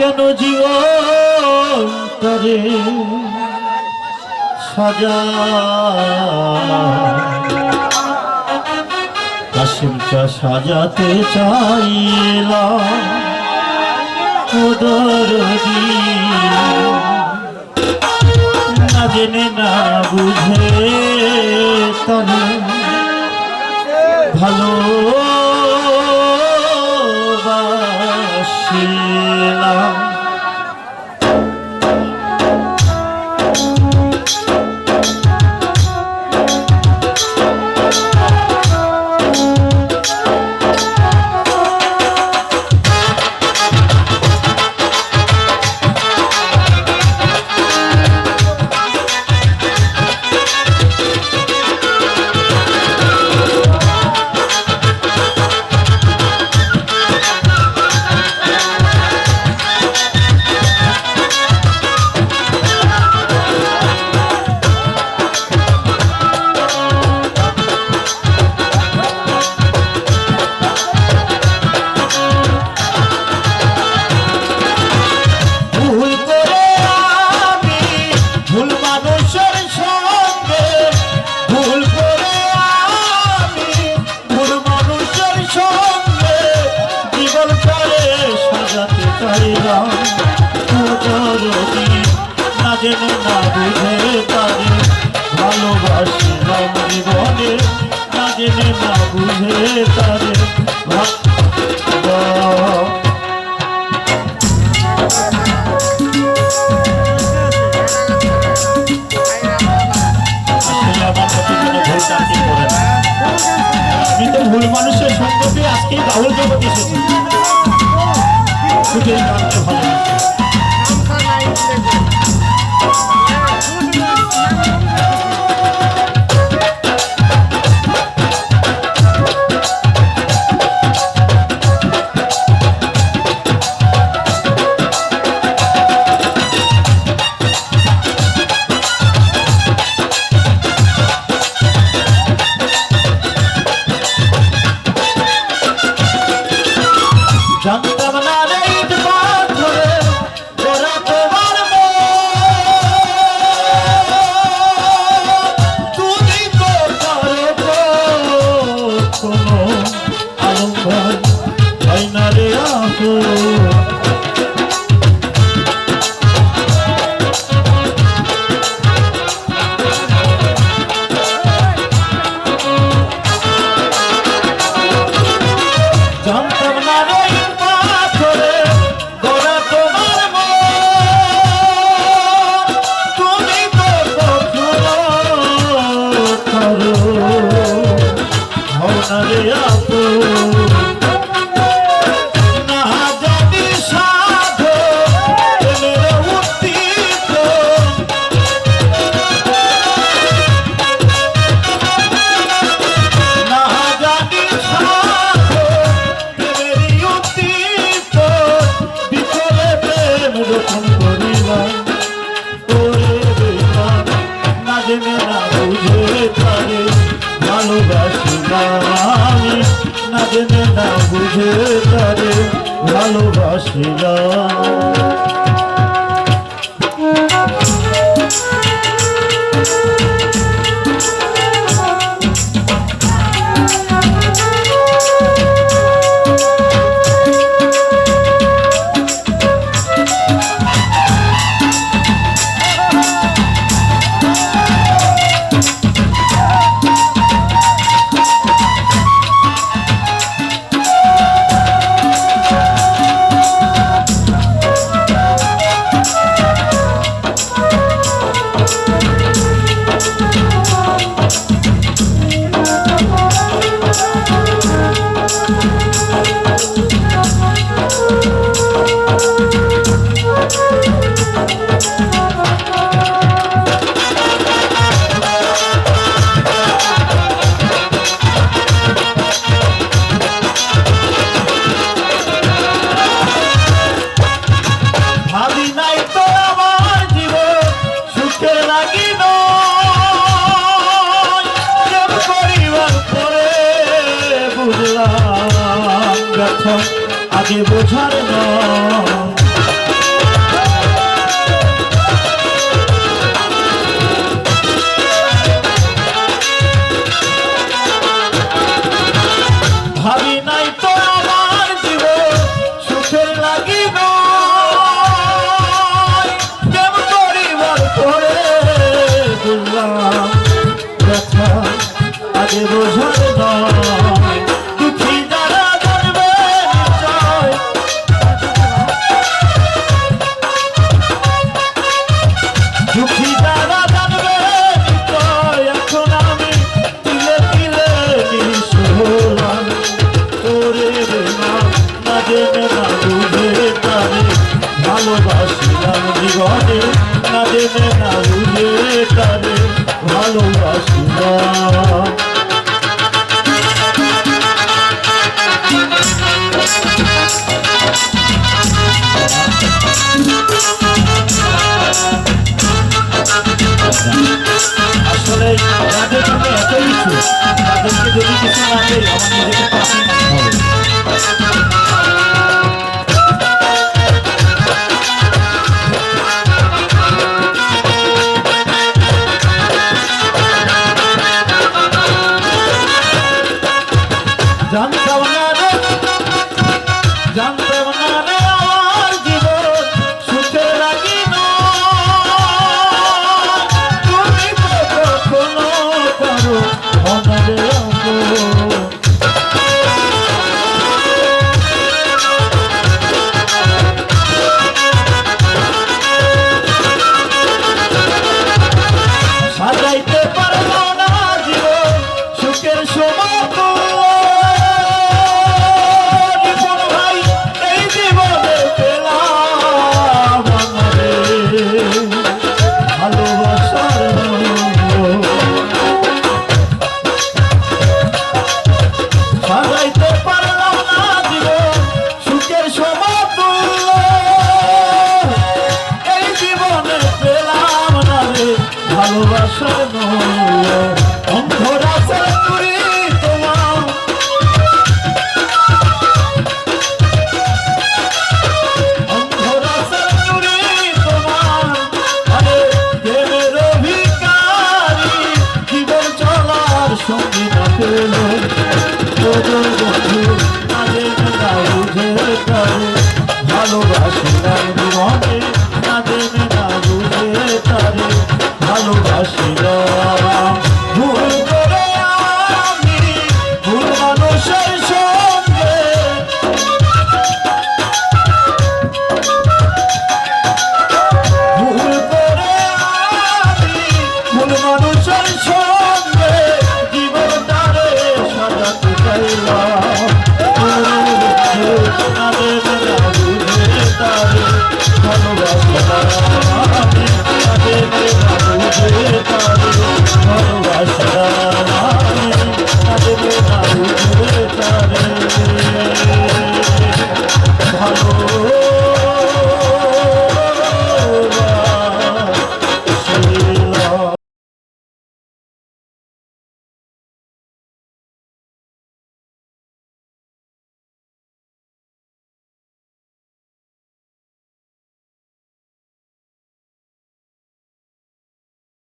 কেন জীবন করে সাজা কাশিমটা সাজাতে চাইলাম দরদি না জেনে না বুঝে তবে ভালোবাসিলাম না জেনে না বুঝে তারে ভালোবাসিলাম জীবনে না জেনে না বুঝে তারে আমি তো ভুল মানুষের সঙ্গ পেয়ে আজকে বাউল জগৎ এসেছি শুধু এই গানটা ভালো জানতাম না রে ইট পাথরে ওরা তোমার তুমি তো পারো কোনো আলম্বন হয় না রে আপু জানতাম না রে না জেনে না বুঝে তারে ভালোবাসিলাম আগে বোঝার না তাকে বোঝার নয় দুঃখী যারা জানবে নিশ্চয় দুঃখী যারা জানবে নিশ্চয় এখন আমি তিলে তিলে নিঃস্ব হলাম তোরে রে না না জেনে না বুঝে তারে ভালোবাসিলাম জীবনে না জেনে না বুঝে তারে ভালোবাসিলাম আসলে তাদের মনে এত কিছু তাদেরকে যদি কিছু না দেয় আমার নিজেকে পাখি মনে হবে জানতাম না রে জানতাম না রে আমার জীবন সুখে লাগি না তুমি তো কখনো কারো মনে রাখো সাজাইতে পারবো না জীবন সুখের সময় ভালোবাসার অন্ধরা চুরি তোমার অন্ধরা চুরি তোমার আরে প্রেমের অভিকারী জীবন চলার সঙ্গী না পেল বন্ধু আরে না বুঝে তারে ভালোবাসিলাম জীবনে না জেনে না বুঝে তারে ভালোবাসিলাম